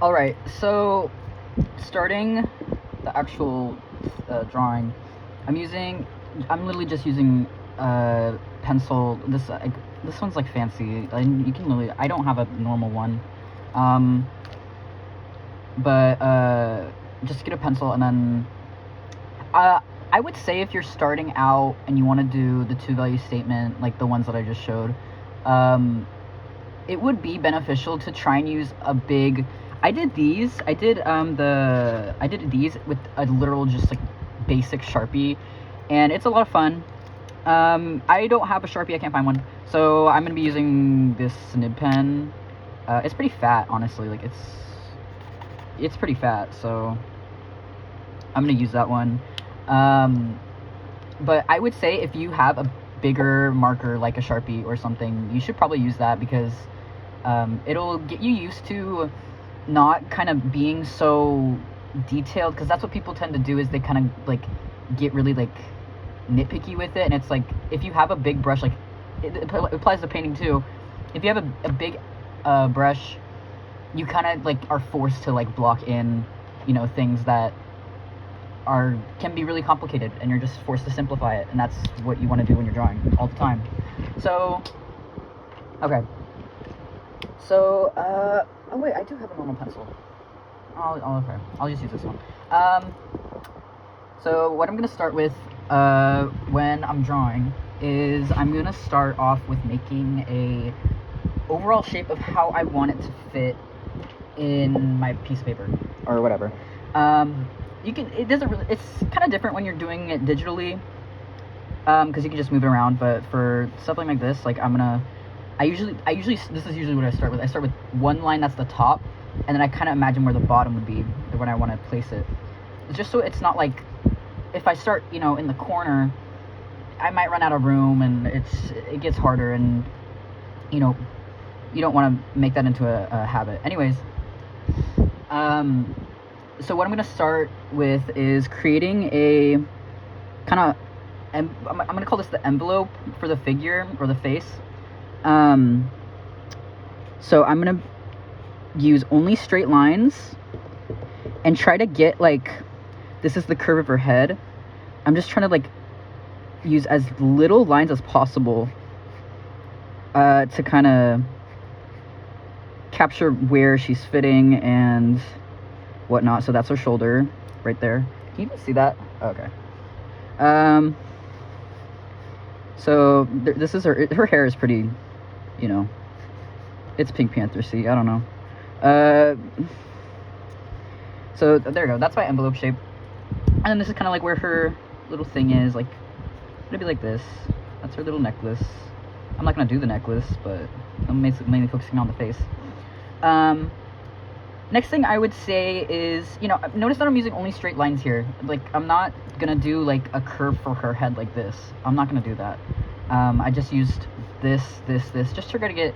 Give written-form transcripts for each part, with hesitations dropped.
Alright, so starting the actual drawing, I'm literally just using pencil. This one's like fancy, and you can literally, I don't have a normal one. But just get a pencil, and then I would say if you're starting out and you want to do the two value statement, like the ones that I just showed, it would be beneficial to try and use a big. I did these. I did these with a literal just like basic Sharpie, and it's a lot of fun. I don't have a Sharpie. I can't find one, so I'm gonna be using this nib pen. It's pretty fat, honestly. Like it's pretty fat, so I'm gonna use that one. But I would say if you have a bigger marker like a Sharpie or something, you should probably use that because it'll get you used to not kind of being so detailed, because that's what people tend to do, is they kind of like get really like nitpicky with it. And it's like, if you have a big brush, like it applies to painting too, if you have a big brush, you kind of like are forced to like block in, you know, things that can be really complicated, and you're just forced to simplify it, and that's what you want to do when you're drawing all the time. So okay, so oh wait, I do have a normal pencil. I'll just use this one. So what I'm gonna start with when I'm drawing is I'm gonna start off with making a overall shape of how I want it to fit in my piece of paper or whatever. It's kind of different when you're doing it digitally, because you can just move it around. But for something like this, like I usually this is usually what I start with. I start with one line that's the top, and then I kind of imagine where the bottom would be when I want to place it. Just so it's not like, if I start, you know, in the corner, I might run out of room, and it gets harder, and you know, you don't want to make that into a habit. Anyways, so what I'm gonna start with is creating a kind of, I'm gonna call this the envelope for the figure or the face. So I'm gonna use only straight lines and try to get like, this is the curve of her head. I'm just trying to like use as little lines as possible to kind of capture where she's fitting and whatnot. So that's her shoulder right there. Can you even see that? Okay. So this is her hair is pretty, you know, it's Pink Panther-y. I don't know. So there you go. That's my envelope shape. And then this is kind of like where her little thing is. Like, it'll be like this. That's her little necklace. I'm not gonna do the necklace, but I'm mainly focusing on the face. Next thing I would say is, you know, notice that I'm using only straight lines here. Like, I'm not gonna do like a curve for her head like this. I'm not gonna do that. I just used this, just to try to get,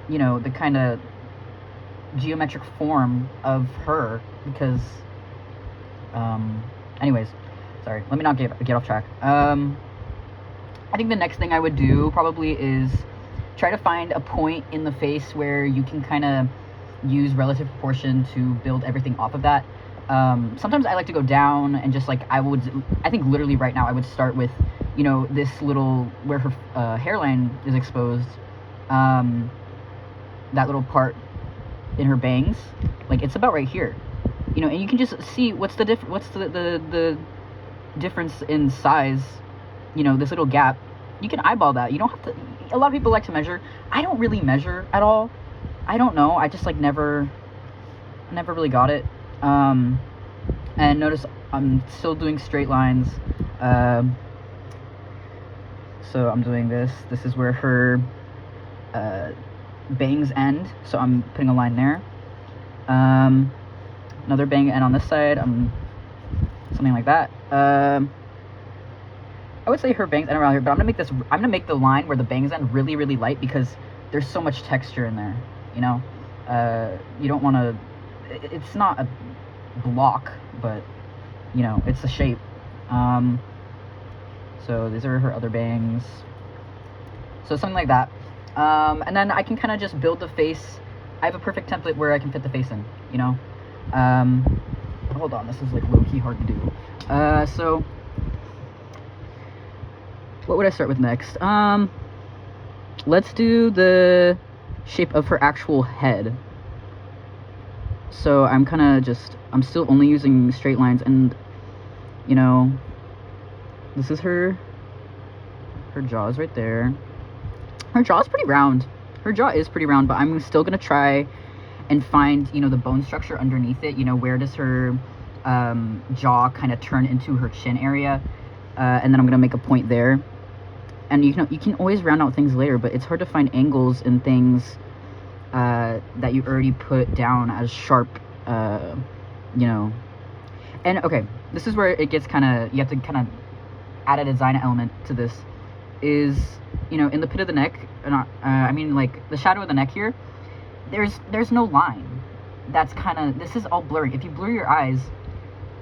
you know, the kind of geometric form of her, because, anyways, sorry, let me not get off track. I think the next thing I would do probably is try to find a point in the face where you can kind of use relative proportion to build everything off of that. Sometimes I like to go down and just like, I think literally right now I would start with, you know, this little, where her hairline is exposed, that little part in her bangs, like it's about right here, you know, and you can just see what's the difference in size, you know, this little gap. You can eyeball that. You don't have to. A lot of people like to measure. I don't really measure at all. I don't know. I just like never really got it. And notice I'm still doing straight lines. So I'm doing this. This is where her bangs end. So I'm putting a line there. Another bang end on this side. Something like that. I would say her bangs end around here, but I'm gonna make the line where the bangs end really, really light, because there's so much texture in there, you know? You don't want to, it's not a block, but, you know, it's a shape. So these are her other bangs. So something like that. And then I can kind of just build the face I have a perfect template where I can fit the face in, you know? Hold on, this is like low-key hard to do. So what would I start with next? Let's do the shape of her actual head. So I'm still only using straight lines, and you know, this is her jaw's right there. Her jaw's pretty round. Her jaw is pretty round, but I'm still gonna try and find, you know, the bone structure underneath it. You know, where does her jaw kind of turn into her chin area, and then I'm gonna make a point there. And you can always round out things later, but it's hard to find angles in things that you already put down as sharp, you know. And okay, this is where it gets kind of, you have to kind of add a design element to this. Is, you know, in the pit of the neck, I mean, like the shadow of the neck here, there's no line. That's kind of, this is all blurry. If you blur your eyes,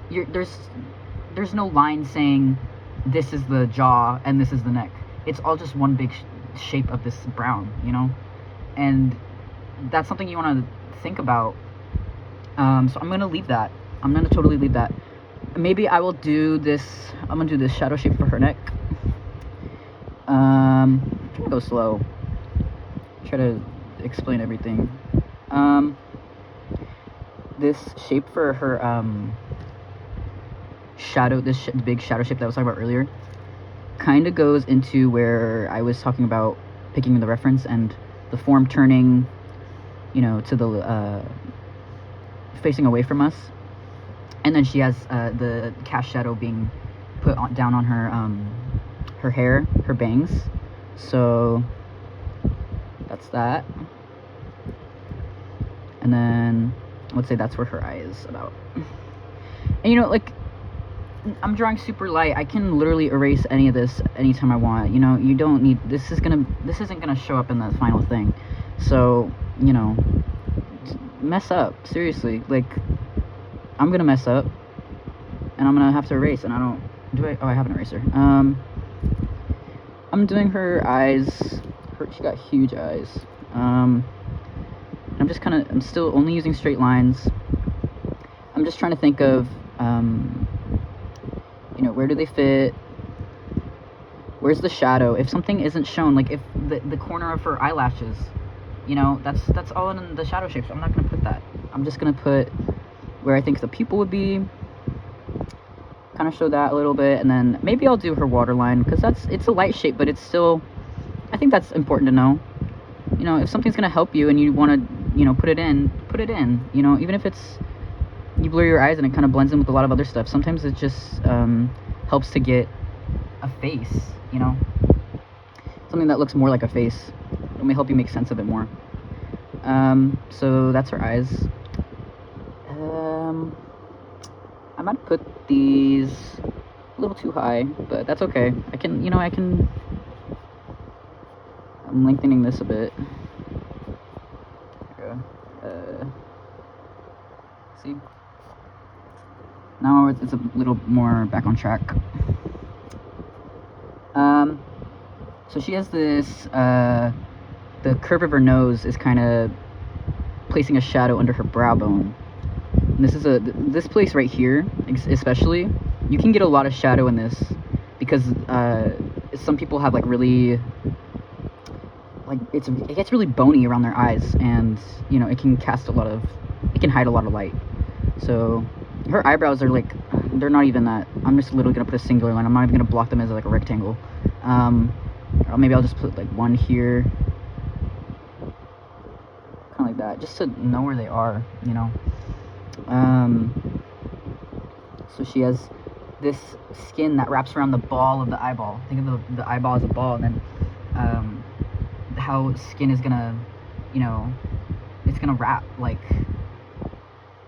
there's no line saying this is the jaw and this is the neck. It's all just one big shape of this brown, you know? And that's something you want to think about. So I'm going to leave that. I'm going to totally leave that. Maybe I will do this, I'm going to do this shadow shape for her neck. I'm trying to go slow. Try to explain everything. This shape for her shadow, this big shadow shape that I was talking about earlier, kind of goes into where I was talking about picking the reference and the form turning, you know, to the facing away from us, and then she has the cast shadow being put down on her hair, her bangs. So that's that. And then let's say that's where her eye is about. And you know, like, I'm drawing super light. I can literally erase any of this anytime I want. You know, you don't need, this isn't gonna show up in the final thing. So, you know, mess up, seriously. Like, I'm gonna mess up and I'm gonna have to erase, and oh, I have an eraser. I'm doing her eyes. She got huge eyes. I'm still only using straight lines. I'm just trying to think of, you know, where do they fit? Where's the shadow? If something isn't shown, like if the corner of her eyelashes, you know, that's all in the shadow shape, so I'm not gonna put that. I'm just gonna put where I think the pupil would be, kind of show that a little bit, and then maybe I'll do her waterline, because it's a light shape, but it's still, I think that's important to know. You know, if something's gonna help you and you want to, you know, put it in, you know, even if it's, you blur your eyes and it kind of blends in with a lot of other stuff. Sometimes it just helps to get a face, you know, something that looks more like a face. It may help you make sense of it more. So that's her eyes. I might put these a little too high, but that's okay. I can, you know, I'm lengthening this a bit. There we go. See? Now it's a little more back on track. So she has this, the curve of her nose is kind of placing a shadow under her brow bone. And this place right here, especially, you can get a lot of shadow in this, because some people have like really, like, it gets really bony around their eyes, and you know, it can hide a lot of light. So her eyebrows are like, they're not even that. I'm just literally gonna put a singular line. I'm not even gonna block them as like a rectangle. Or maybe I'll just put like one here, kind of like that, just to know where they are, you know. So she has this skin that wraps around the ball of the eyeball. Think of the eyeball as a ball, and then how skin is gonna, you know, it's gonna wrap, like,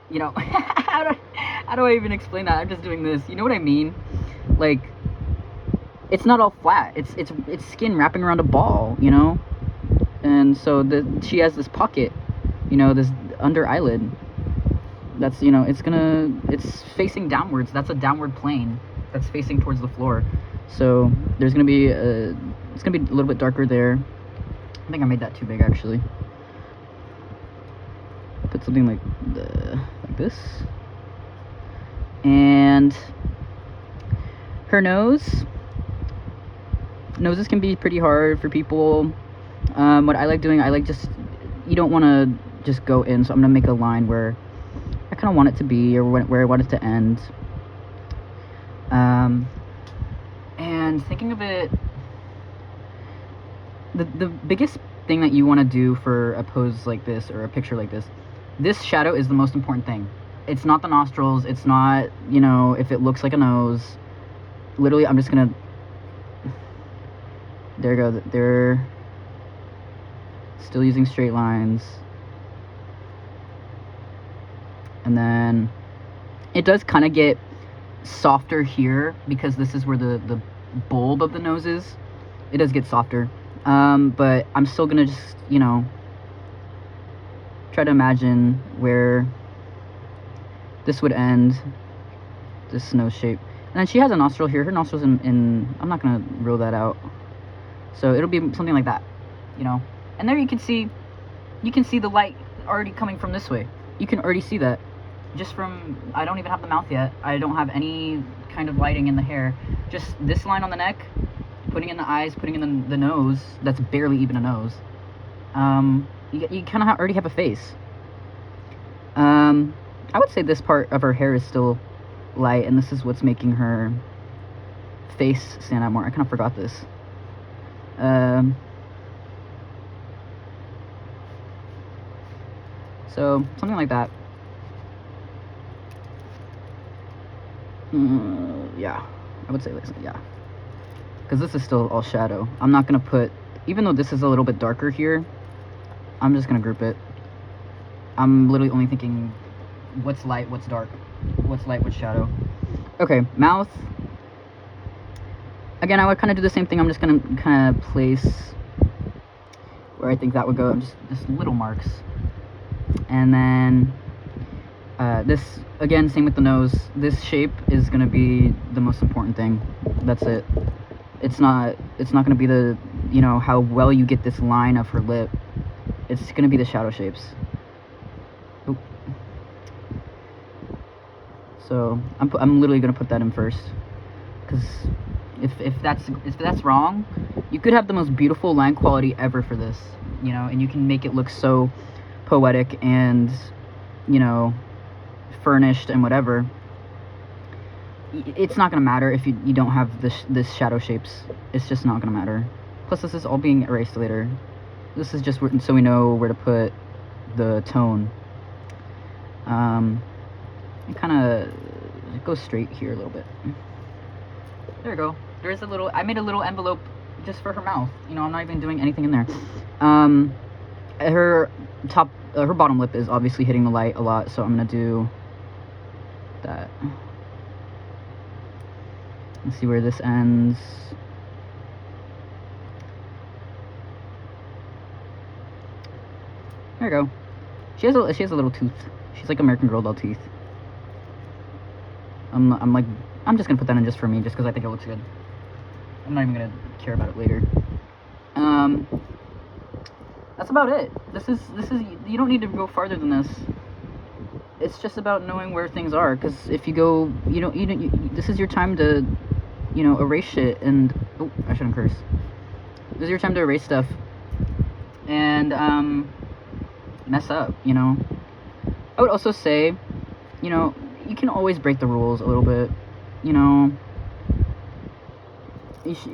you know, how do I even explain that? I'm just doing this, you know what I mean? Like, it's not all flat. It's skin wrapping around a ball, you know. And so she has this pocket, you know, this under eyelid. That's, you know, it's facing downwards. That's a downward plane that's facing towards the floor. So there's gonna be it's gonna be a little bit darker there. I think I made that too big, actually. put something like this. And her noses can be pretty hard for people. What I like doing, you don't want to just go in, so I'm gonna make a line where I kind of want it to be, or where I want it to end. And thinking of it, the biggest thing that you want to do for a pose like this, or a picture like this shadow is the most important thing. It's not the nostrils, it's not, if it looks like a nose. Literally, I'm just gonna, there you go, they're still using straight lines. And then it does kind of get softer here, because this is where the bulb of the nose is. It does get softer. But I'm still gonna just, try to imagine where this would end, this nose shape. And then she has a nostril here. Her nostril's in I'm not gonna rule that out. So it'll be something like that, And there you can see the light already coming from this way. You can already see that. Just from, I don't even have the mouth yet. I don't have any kind of lighting in the hair. Just this line on the neck, putting in the eyes, putting in the nose. That's barely even a nose. You kind of already have a face. I would say this part of her hair is still light, and this is what's making her face stand out more. I kind of forgot this. So something like that. Yeah, I would say this. Yeah, because this is still all shadow. I'm not gonna put, even though this is a little bit darker here, I'm just gonna group it. I'm literally only thinking what's light, what's dark, what's light, what's shadow. Okay, mouth. Again, I would kind of do the same thing. I'm just gonna kind of place where I think that would go, just little marks. And then this, again, same with the nose. This shape is gonna be the most important thing. That's it. It's not gonna be the, how well you get this line of her lip. It's gonna be the shadow shapes. Oop. So I'm literally gonna put that in first, because if that's wrong, you could have the most beautiful line quality ever for this, and you can make it look so poetic and, furnished and whatever. It's not gonna matter if you don't have this shadow shapes. It's just not gonna matter. Plus, this is all being erased later. This is just so we know where to put the tone. You kind of go straight here a little bit. There we go. There's I made a little envelope just for her mouth. I'm not even doing anything in there. Her bottom lip is obviously hitting the light a lot, so I'm gonna do that. Let's see where this ends. There we go. She has a little tooth. She's like American Girl doll teeth. I'm just gonna put that in just for me, just because I think it looks good. I'm not even gonna care about it later. That's about it. This is you don't need to go farther than this. It's just about knowing where things are, because if you go, this is your time to, erase shit, and I shouldn't curse. This is your time to erase stuff and mess up. I would also say, you can always break the rules a little bit. This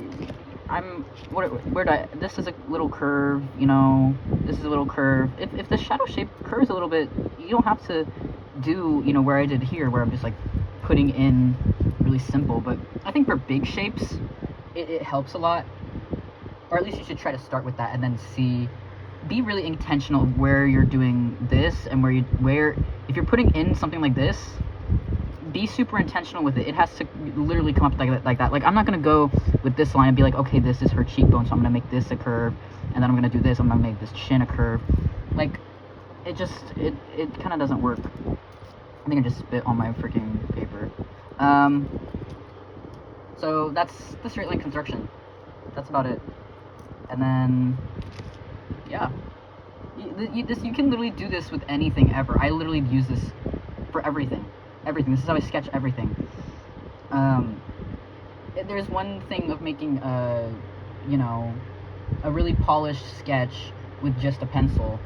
is a little curve, this is a little curve. If the shadow shape curves a little bit, you don't have to do, where I did here, where I'm just like putting in really simple. But I think for big shapes, it helps a lot. Or at least you should try to start with that, and then be really intentional of where you're doing this, and if you're putting in something like this, be super intentional with it. It has to literally come up like that. Like, I'm not gonna go with this line and be like, okay, this is her cheekbone, so I'm gonna make this a curve, and then I'm gonna do this, I'm gonna make this chin a curve. Like, it kind of doesn't work. I think I just spit on my freaking paper. So that's the straight line construction. That's about it. And then, yeah. You can literally do this with anything ever. I literally use this for everything. Everything. This is how I sketch everything. There's one thing of making a really polished sketch with just a pencil,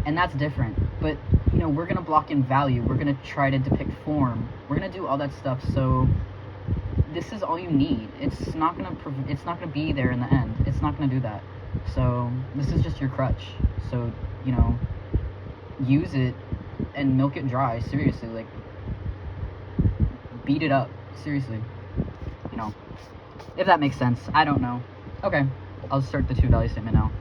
and that's different. But we're gonna block in value. We're gonna try to depict form. We're gonna do all that stuff. So this is all you need. It's not gonna be there in the end. It's not gonna do that. So this is just your crutch. So use it and milk it dry. Seriously, like beat it up. Seriously, if that makes sense. I don't know. Okay, I'll start the two value statement now.